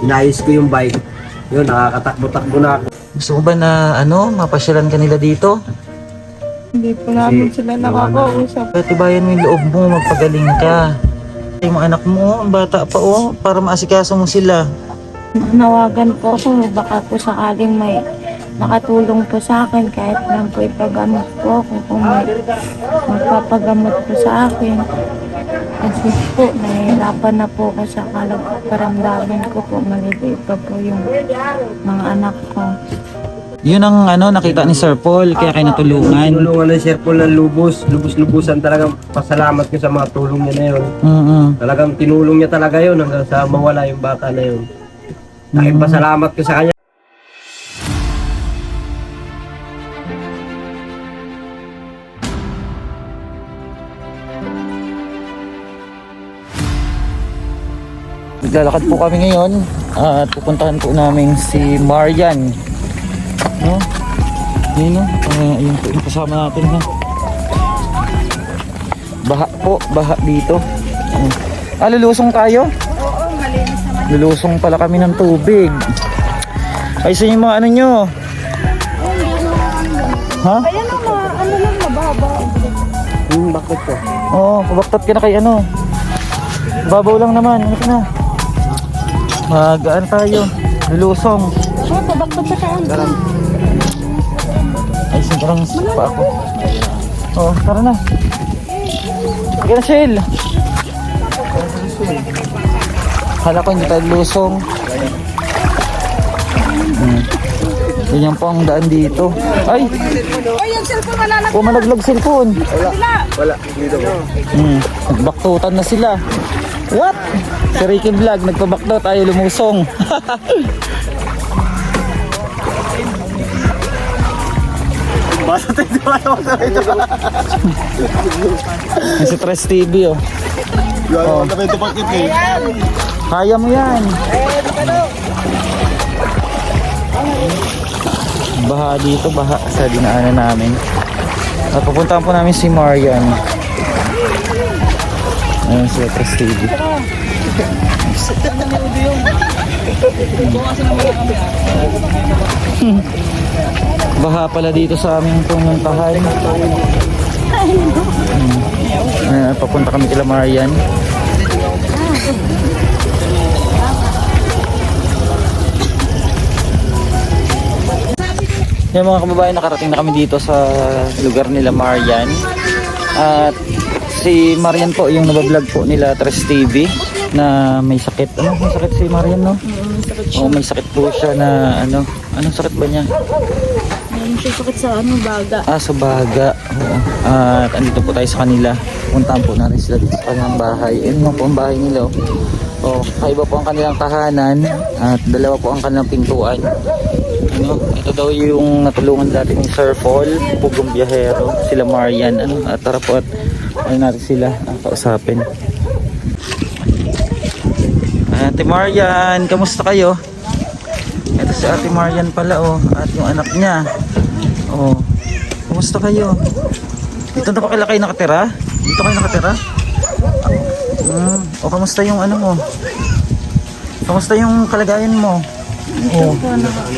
inayos ko yung bike. Yun, nakakatakbo-takbo na ako. Gusto mo ba na mapasyalan ka nila dito? Hindi po namin sila nakakausap. Tibayan mo yung loob mo, magpagaling ka. Yung mga anak mo, ang bata pa para maasikaso mo sila. Nawagan po ako, baka po sakaling may nakatulong po sa akin kahit lang po ipagamot po ako kung may magpapagamot po sa akin. Kasi po, nahihirapan na po ako sa karamdaman ko po. Maliliit pa po yung mga anak ko. Yun ang nakita ni Sir Paul, kaya kayo natulungan. Tulungan ng Sir Paul ng lubos-lubusan. Talagang pasalamat ko sa mga tulong niya na yun. Talagang tinulong niya talaga yun hanggang sa mawala yung bata na yun. Pasalamat ko sa kanya. Naglalakad po kami ngayon at pupuntahan po namin si Marian. No? Yun, no? Yun po yung kasama natin, ha? Baha po, baha dito. Lulusong tayo? Oo, malinis naman. Lulusong pala kami ng tubig. Ayusin yung mga ano nyo. Ha? Ayan ang mga, lang, mababa. Bakit po? Oo, pabaktot ka na kay babaw lang naman, ano ka na? Magaan tayo. Lulusong. Oo, pabaktot sa kaan. Ay, sinarang pa ako. Oo, tara na. Sige na, Shell. Hala ko hindi tayo lusong. Ganyan po ang daan dito. Ay! Ay, yung cellphone wala na. Malaglag cellphone. Wala. Dito po. Nagbaktutan na sila. What? Si Ricky Vlog, nagpabakto tayo lumusong. Basta tayo Yung si Tres TV, oh. Ano ba ito pakit eh? Kaya mo yan. Baha dito, baha sa dinaanan namin. At pupuntahan po namin si Marian. Ayun sila Tres TV. Baha pala dito sa aming pumuntahan. Papunta kami kila Marian. Yung mga kababayan, nakarating na kami dito sa lugar nila Marian. At si Marian po yung nabablog po nila Tres TV na may sakit. May sakit si Marian, no? May sakit po siya na anong sakit ba niya? May sakit sa baga. Sa baga. Oo. At andito po tayo sa kanila. Puntahan po natin sila dito sa kanilang bahay. Ayun mo po ang bahay nila. Kaiba po ang kanilang tahanan at dalawa po ang kanilang pintuan. Ito daw yung natulungan dati ni Sir Paul, Pugong Biyahero, sila Marian. At tara po at natin sila kausapin. Ate Marian, kamusta kayo? Ito si Ate Marian pala, at yung anak niya. Kamusta kayo? Dito na pa kayo nakatira? Dito kayo nakatira? Kamusta yung mo? Kamusta yung kalagayan mo?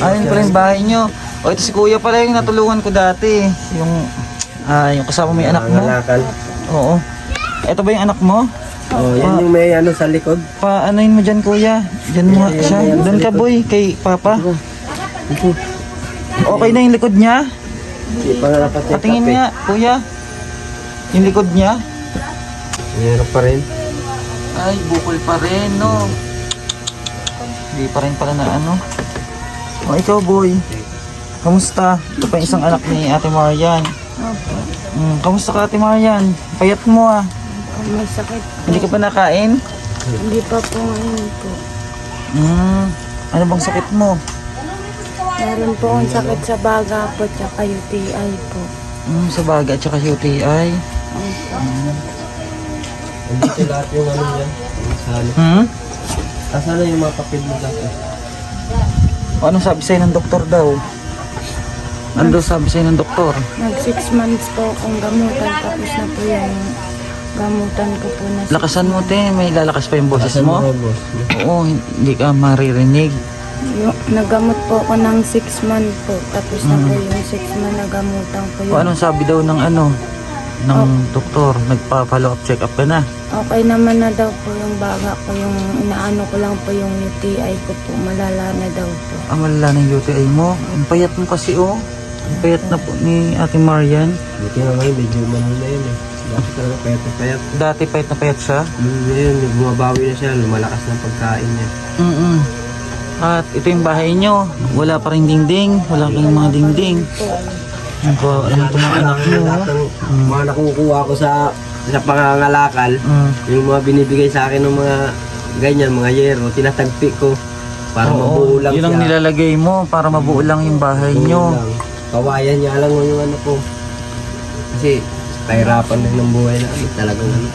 Ayun pala yung bahay nyo. Ito si Kuya pala yung natulungan ko dati. Yung kasama mo yung anak mo. Oo. Ito ba yung anak mo? Yan yung may sa likod. Paanoin mo dyan, Kuya. Dyan mo siya. Doon ka, boy, kay Papa. Okay na yung likod niya? Patingin nga, Kuya. Yung likod niya? Hirap pa rin. Ay, bukol pa rin, no? Hindi pa rin pala na ikaw, boy. Kamusta? Ito pa yung isang anak ni Ate Marian. Kamusta ka, Ate Marian? Payat mo, May sakit. Hindi ka pa nakain? Hindi pa po ngayon po. Ano bang sakit mo? Meron po akong sakit sa baga po tsaka UTI po. Sa baga at saka UTI. Dito lahat yung yan. Sana yung mga papel mo dati. Anong sabi sa'yo ng doktor daw? Ano daw sabi sa'yo ng doktor? Nag 6 months po akong gamutan tapos na po gamutan ko po na Lakasan mo, te. May lalakas pa yung boses Asan mo. boss? Oo, hindi ka maririnig. yung, nagamot po ako ng 6 months po. Tapos na po yung 6 months nagamutan ko O yun. anong sabi daw ng doktor? Nagpa-follow up check up ka na. Okay naman na daw po yung baga ko. Yung inaano ko lang po yung UTI ko po. Malala na daw po. Malala ng UTI mo. Ang payat mo kasi, oh. Ang payat na po ni Ate Marian. Buti nga ngayon, medyo manuna yun eh. Dati talaga payat na payat. Dati payat na payat siya. Ngayon, bumabawi na siya, lumalakas ng pagkain niya. At ito yung bahay nyo. Wala pa rin dingding. Wala kayong mga dingding. Ano po, ano itong mga anak nyo? Lahat ng mga nakukuha ko sa pangangalakal, yung mga binibigay sa akin ng mga ganyan, mga yero, tinatagpi ko para mabuo lang yun ang siya. nilalagay mo para mabuo lang yung bahay Mabuo nyo. lang. Kawayan niya lang yung ano ko. Kasi kahirapan din ng buhay na talagang ano.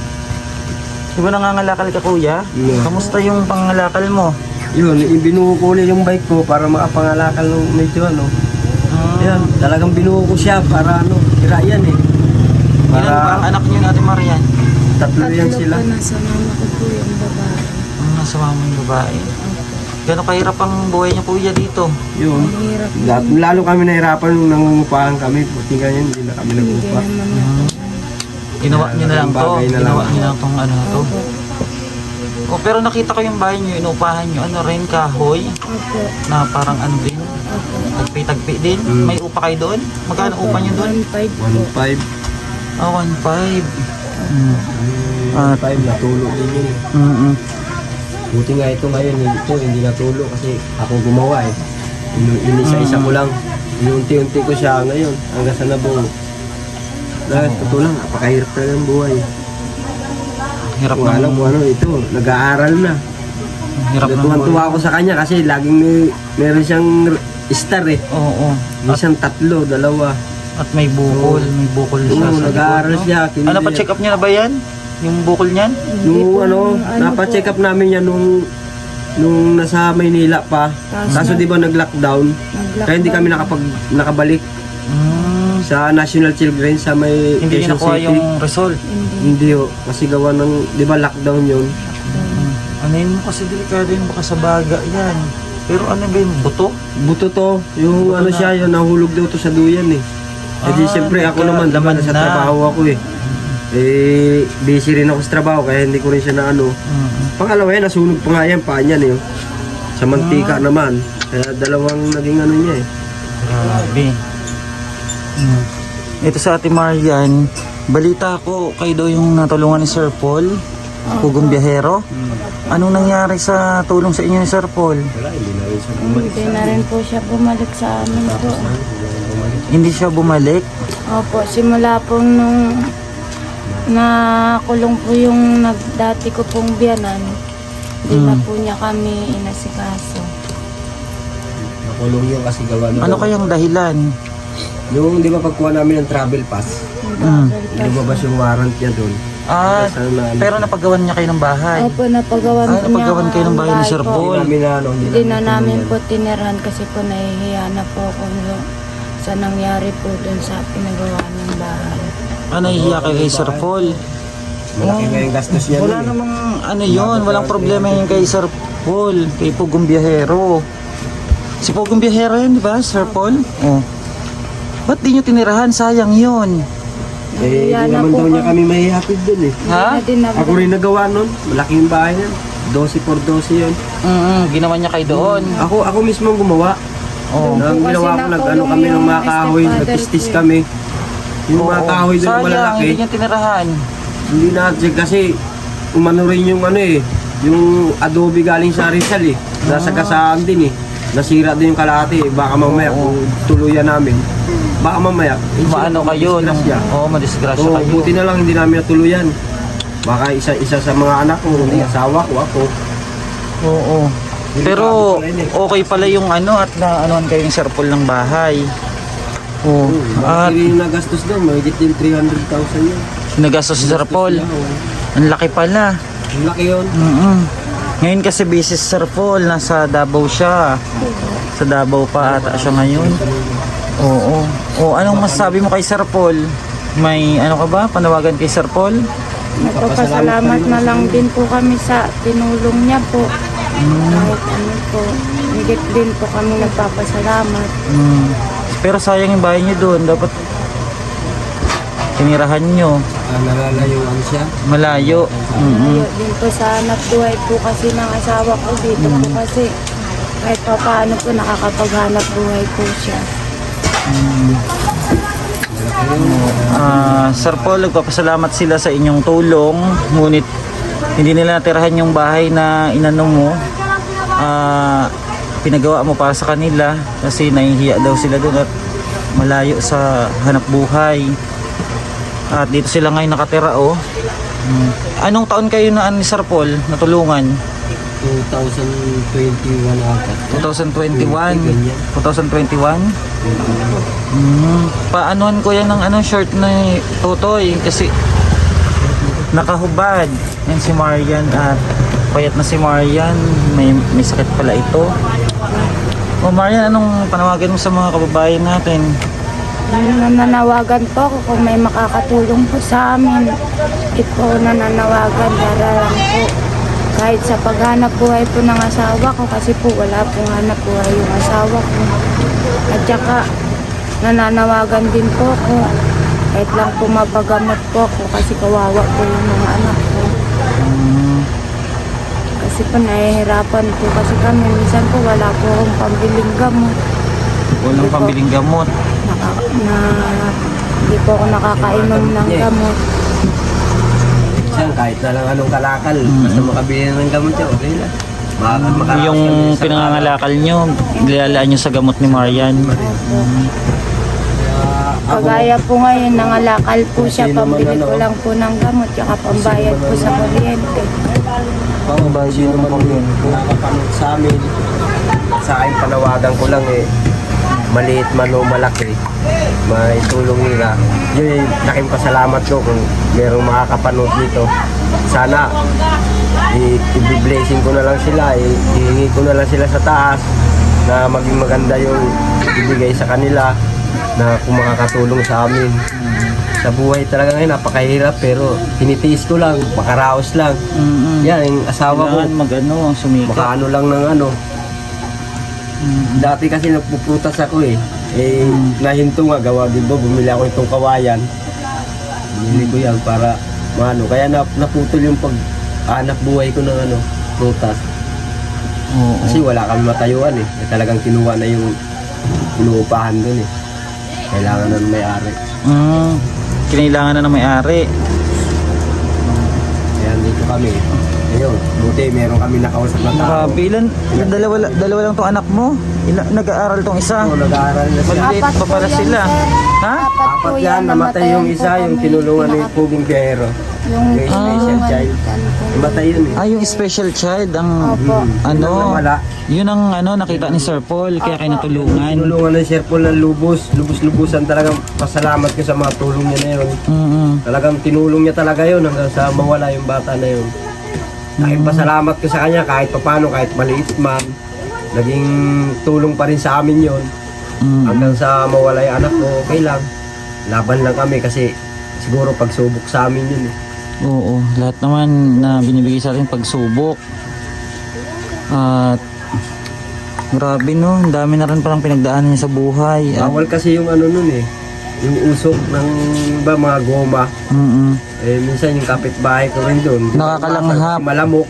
Di ba nangangalakal ka, kuya? Yeah. Kamusta yung pangangalakal mo? Yun, ibinuo ko ulit yung bike ko para makapangalakal ng medyo ano. Yan, talagang binuo ko siya para ano, tira yan eh. Ilan ba ang anak nyo natin, Marian? Tatlo yan sila. Po nasa mama ko po yung babae. Ang nasa mamang babae. Gano'ng kahirap ang buhay niya, kuya, dito? Yun. Mahirap. Lalo kami nahirapan nung nangungupahan kami. Buti ganyan, hindi na kami Hindi nagupa. naman na po. Ginawa niyo na lang to. Bagay na lang. Ginawa niyo na lang tong ano na to. Opo. Oh, pero nakita ko yung bahay niyo, inupahan niyo, ano rin, kahoy, Opo. na parang ano din, Opo. tagpi-tagpi din. May upa kayo doon? Magkano upa niyo doon? 1.5 po. 1.5. Ah, 1.5. 1.5 natulog din yun eh. Buti nga ito ngayon, hindi natulog kasi ako gumawa eh. Inisa-isa ko lang. Inunti-unti ko siya ngayon hanggang sa nabuo. Dahil totoo lang, napakahirap talaga ang buhay. Hirap Kung alam mo ano, ito, nag-aaral na. Hirap ng Natuwan-tuwa ako sa kanya kasi laging meron siyang star eh. Oo. Minsan 3, 2. At may bukol siya. Oo, sa nag-aaral likod, no? siya. Ano pa check up niya na ba yan? Yung bukol niyan? Yung ano, napa-check up namin yan nung nasa Maynila pa. Kaso di ba nag-lockdown? Kaya hindi kami nakabalik sa National Children sa may Hindi niya Quezon nakuha City. yung result. Hindi ho, kasi gawa ng, di ba lockdown yun? Ano yun mo kasi delikado yun, baka sa baga yan. Pero ano ba yung buto? Buto to, yung Buto ano na. siya, yung nahulog daw to sa duyan eh. Eh di siyempre ako naman, laman sa na. trabaho ako eh. Eh, busy rin ako sa trabaho kaya hindi ko rin siya na ano. Pangalawa yan, nasunog pa nga yan, paa niyan eh. Sa mantika naman. Kaya dalawang naging ano niya eh. Grabe. Ito sa Ate Marian, balita ko kayo daw yung natulungan ni Sir Paul, Pugong Biyahero. Anong nangyari sa tulong sa inyo ni Sir Paul? Wala, hindi na rin siya Hindi na rin po siya bumalik sa amin po. Hindi siya bumalik. Opo, simula po nung nakulong po yung dati ko pong biyanan, hindi na po niya kami inasikaso. Nakulong yun kasi gawa na. Ano kayang dahilan? Yung di ba pagkuha namin ng travel pass, lumabas yung warrant niya doon. Ah, pero napagawan niya kayo ng bahay. Opo, napagawan Ah, po niya napagawan kayo ng bahay ni ang Sir po. Paul. Hindi namin na ano, Hindi na namin po tinirahan kasi po nahihiya na po ako sa nangyari po dun sa pinagawa ng bahay. Ah, nahihiya kayo kay Sir Paul. Malaki nga yung gastos niya Wala doon eh. namang ano yun, walang problema yun kay Sir Paul, kay Pugong Biyahero. Si Pugong Biyahero yun, di ba, Sir Paul? Oh. Ba't di nyo tinirahan? Sayang yun. Eh, Nahihiya hindi na naman po daw niya kami. kami mahihapid doon eh. Ha? Hindi na din Ako rin nagawa nun. Malaki yung bahay yan. 12x12 yun. Ginawa niya kayo doon. Ako mismo ang gumawa. Oh. Nang Kasi ginawa ko, nakulong nag-ano kami ng mga yung kahoy, stepfather nag-tistis ko eh. kami. Yung mga Oo. kahoy doon Sayang, malalaki. hindi niya tinirahan. Hindi na, kasi umano rin yung ano eh, yung adobe galing sa Rizal eh. Nasa gasaan din eh. Nasira din yung kalahati eh. Baka mamaya kung tuluyan namin. Baka mamaya. Maano kayo? Disgrasya. Oo, madisgrasya Oo, kayo. buti na lang hindi namin natuluyan. Baka isa sa mga anak ko, hindi asawa ko, ako. Oo. Pero okay pala yung ano at naanoan kayo yung Sir Paul ng bahay. Oo. At Bakit rin nagastos doon? Mahigit din 300,000 yun. nagastos si Sir Paul. Ang laki pala. Ang laki yun. Ngayon kasi busy si Sir Paul, nasa Davao siya. Sa Davao pa ata siya ngayon. Oo. O anong masasabi mo kay Sir Paul? May ano ka ba? Panawagan kay Sir Paul? Nagpapasalamat na lang din po kami sa tinulong niya po. Kahit ano po, higit din po kami nagpapasalamat. Pero sayang yung bahay niyo doon. Dapat tinirahan nyo. Nalalayuan siya. Malayo. Ayaw din po sa hanap buhay po kasi ng asawa ko dito po kasi kahit pa paano po nakakapaghanap buhay po siya. Sir Paul, nagpapasalamat sila sa inyong tulong. Ngunit hindi nila natirahan yung bahay na inano mo. Pinagawa mo para sa kanila kasi nahihiya daw sila doon at malayo sa hanap buhay. At dito sila ngayon nakatira oh. Anong taon kayo na ni Sir Paul natulungan? 2021 ata. 2021? 2021? Paanoan ko yan ng short na tutoy kasi nakahubad. Yan si Marian at payat na si Marian. May sakit pala ito. O Marian, anong panawagan mo sa mga kababayan natin? Nananawagan po ako kung may makakatulong po sa amin. Ito po nananawagan para lang po. Kahit sa paghanap buhay po ng asawa ko kasi po wala pong hanap buhay yung asawa ko. At saka nananawagan din po ako. Kahit lang po mapagamot po ako kasi kawawa po yung mga anak ko. Kasi po nahihirapan po kasi kami. Minsan po wala po akong pambiling gamot. Walang pambiling gamot. Hindi po ako nakakainom ng gamot. Kahit na lang anong kalakal, basta makabili ng gamot niya, okay lang. Yung pinangangalakal nyo, nilalaan nyo sa gamot ni Marian. Kagaya po ngayon, nangalakal po siya, pambili ko lang po ng gamot, tsaka pambayad po sa kuryente. Sino man nakakapanood sa amin, sa akin panawagan ko lang maliit man o malaki, may tulong nila. Yun yung laking pasalamat ko kung merong makakapanood dito. Sana i-blessing ko na lang sila, ihingi ko na lang sila sa taas na maging maganda yung ibigay sa kanila na kung makakatulong sa amin. Sa buhay talaga ngayon napakahirap pero tinitiis ko lang, makaraos lang. Yan, yung asawa ko sumikap. makaano lang ng ano. Dati kasi nagpuputas ako nahinto nga gawa, di ba? Bumili ako itong kawayan. Bumili ko yan para maano. Kaya naputol yung pag-anak buhay ko ng prutas. Kasi wala kami matayuan Talagang kinuha na yung inuupahan dun Kailangan na ng may-ari. Kinailangan na ng may-ari. Kaya dito kami. Ayun, buti meron kami nakausap na tao. Nakabilan, dalawa lang tong anak mo. Nag-aaral tong isa. Oo, nag-aaral na sila. Maliit pa pala sila. Ha? Apat yan, namatay yung isa, yung tinulungan ni Pugong Biyahero. Yung special child. Namatay yun Yung special child ang Wala. yun ang nakita ni Sir Paul kaya kayo natulungan. Tinulungan ni Sir Paul ng lubos-lubusan. Talagang pasalamat ko sa mga tulong niya na yun. Talagang tinulong niya talaga yun hanggang sa mawala yung bata na yun. Kahit pasalamat ko sa kanya kahit papano, kahit maliit man, naging tulong pa rin sa amin yun. Hanggang sa mawala yung anak ko, okay lang. Laban lang kami kasi siguro pagsubok sa amin yun Oo, lahat naman na binibigay sa atin pagsubok. At grabe no, ang dami na rin palang pinagdaanan niya sa buhay. Bawal kasi yung nun yung usok ng mga goma. Minsan yung kapitbahay ko rin doon. Nakakalanghap. Malamok.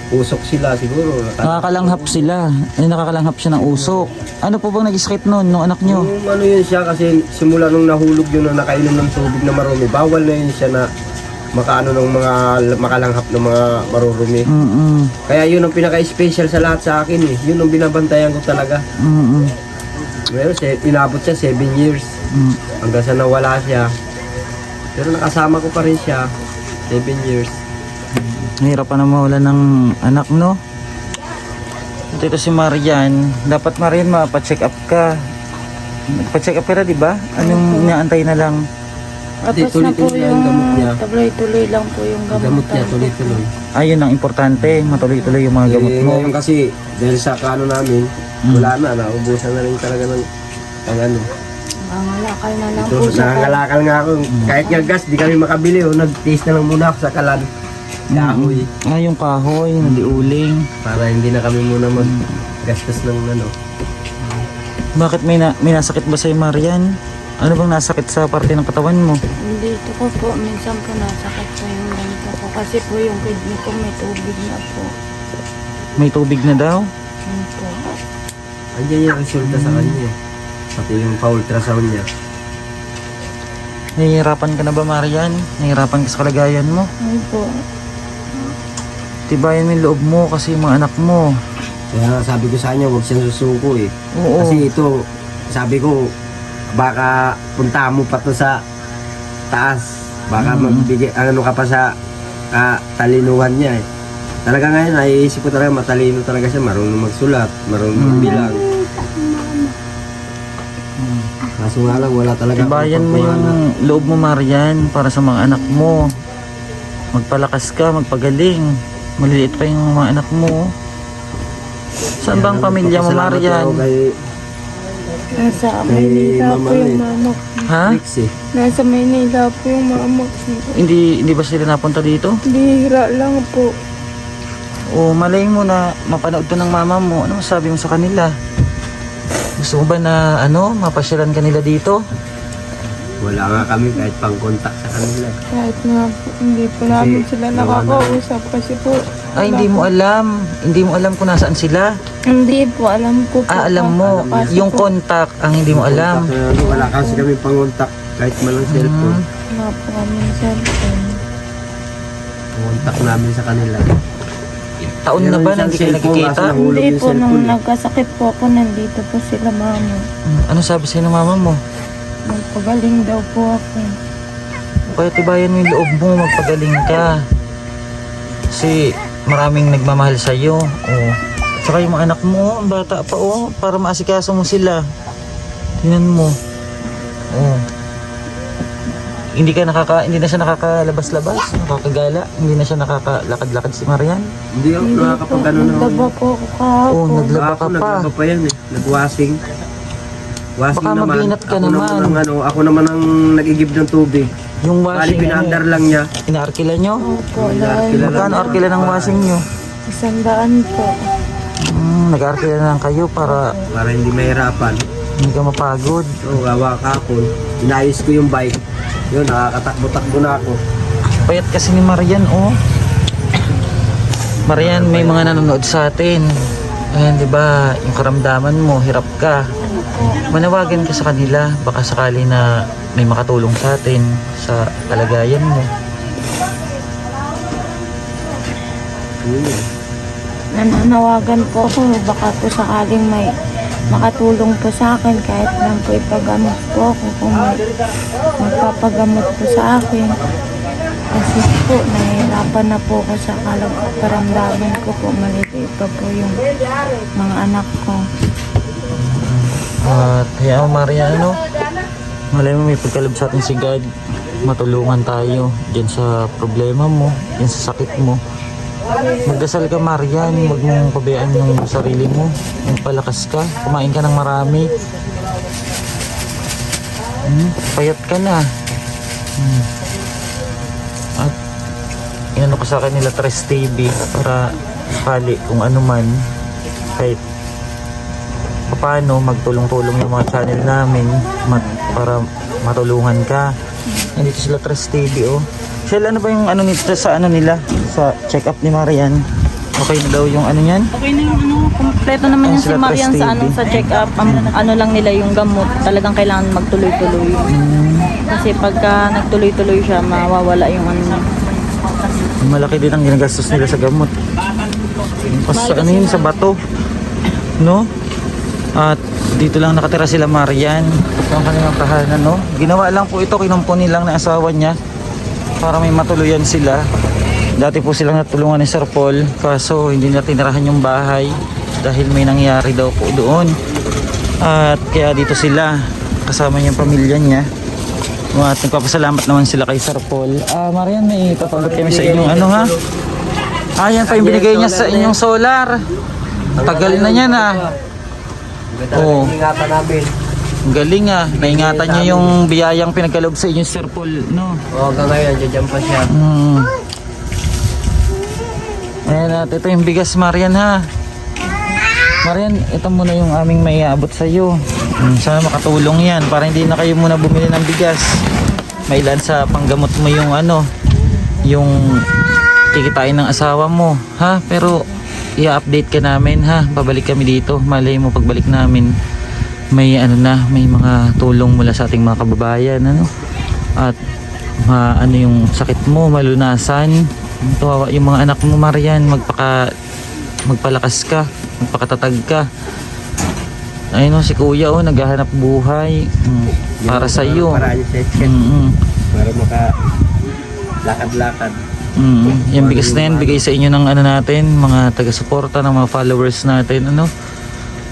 Usok sila siguro. Nakakalanghap sila. Nakakalanghap siya ng usok. Ano po bang nag-sakit nun nung anak nyo? Yung yun siya kasi simula nung nahulog yun na nakainom ng tubig na marumi, bawal na yun siya na makaano ng mga makalanghap ng mga marurumi. Kaya yun ang pinaka-special sa lahat sa akin Yun ang binabantayan ko talaga. Well, inabot siya 7 years. Hanggang sa nawala siya. Pero nakasama ko pa rin siya 7 years. Mahirap pa na mawala ng anak, no? Ito si Marian. Dapat Marian mapacheck up ka. Pa-check up ka na, di ba? Anong inaantay na lang? Tapos na po yung tuloy-tuloy lang po yung Gamot niya, tuloy-tuloy. Ayun ang importante. Matuloy-tuloy yung mga gamot mo. Ngayon kasi, dahil sa namin, wala na, naubusan na rin talaga ng Nangangalakal na lang Ito, po sa nangangalakal nga ako. Kahit nga gas, di kami makabili. Oh. Nag-taste na lang muna ako sa kalan. Kahoy. Ah, yung kahoy, hindi uling. Para hindi na kami muna mag-gastos ng ano. Bakit may nasakit ba sa'yo, Marian? Ano bang nasakit sa parte ng katawan mo? Dito ko po, minsan po nasakit po yung ganito ko. Kasi po yung kidney ko may tubig na po. May tubig na daw? Yun po. Andiyan yung resulta sa kanya. Pati yung pa-ultrasound niya. Nahihirapan ka na ba, Marian? Nahihirapan ka sa kalagayan mo? Yun po. Tibayan mo yung loob mo kasi yung mga anak mo. Kaya nga sabi ko sa kanya, huwag siyang susuko eh. Oo. Kasi ito, sabi ko, baka punta mo pa to sa taas. Baka magbigay, ano ka pa sa katalinuhan niya eh. Talaga ngayon, naiisip ko talaga, matalino talaga siya. Marunong magsulat, marunong magbilang. Kaso nga lang, wala talaga. Tibayan mo yung loob mo, Marian, para sa mga anak mo. Magpalakas ka, magpagaling. Maliliit pa yung mga anak mo. Saan bang pamilya mo, Marian? Nasa Kay Maynila Mama po yung eh. mama ko. Ha? Nasa Maynila po yung mama ko. Hindi ba sila napunta dito? Bihira lang po. O malay mo na mapanood to ng mama mo. Ano masabi mo sa kanila? Gusto mo ba na mapasyalan kanila dito? Wala nga kami kahit pang-contact sa kanila. Kahit nga po, hindi po namin sila nakakausap kasi po. Ay, hindi mo alam. Hindi mo alam kung nasaan sila. Hindi po, alam ko po. Alam mo. Kasi Yung po, contact ang hindi mo alam. Wala kasi kami pang-contact kahit malang cellphone. wala po kami ng cellphone. Contact namin sa kanila. Taon na ba na hindi kayo nakikita? Hindi po, nung nagkasakit po ako, nandito po sila mama. Ano sabi sa'yo ng mama mo? Magpagaling daw po ako. Kaya tibayan mo yung loob mo, magpagaling ka. Kasi maraming nagmamahal sa'yo. At saka yung mga anak mo, ang bata pa para maasikaso mo sila. Tingnan mo. Hindi na siya nakakalabas-labas, nakakagala. Hindi na siya nakakalakad-lakad si Marian. Hindi ako nakakapag-ano na. Naglaba po ako kahapon. Naglaba ka pa. Naglaba pa yan eh. Nag-washing. Washing Baka naman. mabinat ka Ako naman. Ako naman ang nag-igib ng tubig. Yung Bali, washing, pinaandar lang niya. inaarkila nyo? Opo, Magkano arkila ng washing nyo? 100 po. Nag-arkila na lang kayo para Para hindi mahirapan. hindi ka mapagod. So, gawa kahapon. Inayos ko yung bike. Yun, nakakatakbo-takbo na ako. Payat kasi ni Marian, Marian, may mga nanonood sa atin. Ayan, di ba, yung karamdaman mo, hirap ka. Manawagan ka sa kanila, baka sakali na may makatulong sa atin sa kalagayan mo. Nananawagan po ako, baka po sakaling may makatulong po sa akin kahit lang po ipagamot po ako kung may magpapagamot po sa akin. Kasi po, nahihirapan na po ako sa karamdaman ko po. Maliliit pa po yung mga anak ko. At kaya Marian, malay mo may pagkalab sa atin si God. Matulungan tayo dyan sa problema mo, dyan sa sakit mo. Magdasal ka, Marian. Huwag mong pabayaan yung sarili mo. Magpalakas ka. Kumain ka ng marami. Payat ka na. At inano ko sa akin nila Tres TV para sakali kung ano man, kahit paano magtulong-tulong yung mga channel namin para matulungan ka. Nandito sila Tres TV. Shell, ano ba yung ano nito sa ano nila? Sa check-up ni Marian? Okay na daw yung ano niyan? Okay na yung kompleto naman yan si Sila Marian Press sa TV. sa check-up. Ano lang nila yung gamot. Talagang kailangan magtuloy-tuloy. Kasi pagka nagtuloy-tuloy siya, mawawala yung ano. Malaki din ang ginagastos nila sa gamot. Sa ano yun, sa bato. No? At dito lang nakatira sila Marian. Ito ang kanilang tahanan, no? Ginawa lang po ito, kinumpuni lang ng asawa niya para may matuluyan sila. Dati po silang natulungan ni Sir Paul, kaso hindi na tinirahan yung bahay dahil may nangyari daw po doon. At kaya dito sila kasama yung pamilya niya. At nagpapasalamat naman sila kay Sir Paul. Marian, may papagot kami sa inyong ano, ha? Yan pa yung binigay niya sa inyong solar. Tagal na yan, ha? Ingatan namin. Ang galing ah. Naingatan niyo yung biyayang pinagkaloob sa inyo, Sir Paul, no? O, hanggang ngayon, dyan pa siya. Ayan at ito yung bigas, Marian ha. Marian, ito muna yung aming may aabot sa iyo. Sana makatulong yan para hindi na kayo muna bumili ng bigas. Mailan sa panggamot mo yung yung kikitain ng asawa mo, ha? Pero i-update ka namin, ha? Babalik kami dito. Malay mo pagbalik namin may may mga tulong mula sa ating mga kababayan, At yung sakit mo malunasan. Tuwawa yung mga anak mo, Marian. Magpalakas ka, magpakatatag ka. Ayun si Kuya naghahanap buhay para sa iyo. Paraan siya. Para lakad-lakad. Yung bigas na yan, bigay sa inyo ng natin, mga taga-suporta, ng mga followers natin,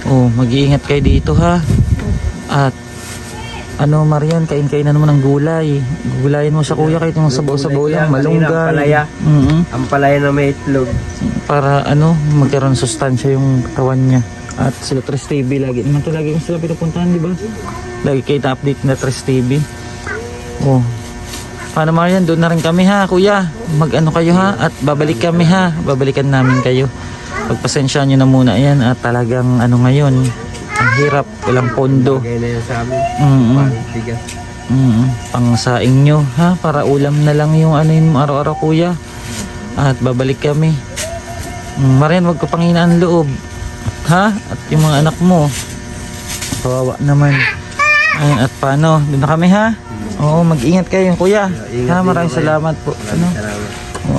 mag-iingat kayo dito, ha. At Marian, kain-kainan mo ng gulay. Gulayin mo sa Kuya kahit yung sabaw-sabaw lang, malunggay. Ang palaya na may itlog. Para magkaroon ng sustansya yung katawan niya. At sila Tres TV lagi naman to, lagi sila pinupuntahan, di ba? Lagi kayo na-update na Tres TV. Paano, Marian, doon na rin kami, ha, Kuya. Kayo, ha, at babalik kami, ha. Babalikan namin kayo. Pagpasensyaan nyo na muna yan. At talagang ngayon, ang hirap, walang pondo. Bagay na yan sa amin. Bigas. Pang saing nyo, ha, para ulam na lang yung mo araw-araw, Kuya. At babalik kami. Marian, wag ko panghinaan loob, ha. At yung mga anak mo, kawawa naman. Ayun, at paano, doon na kami, ha. Mag-ingat kayo, Kuya. Ha, maraming salamat po.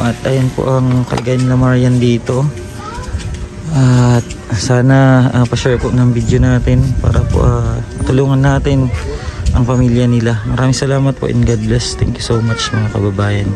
At ayun po ang kalagayan nila Marian dito. At sana pa-share po ng video natin para po tulungan natin ang pamilya nila. Maraming salamat po and God bless. Thank you so much, mga kababayan.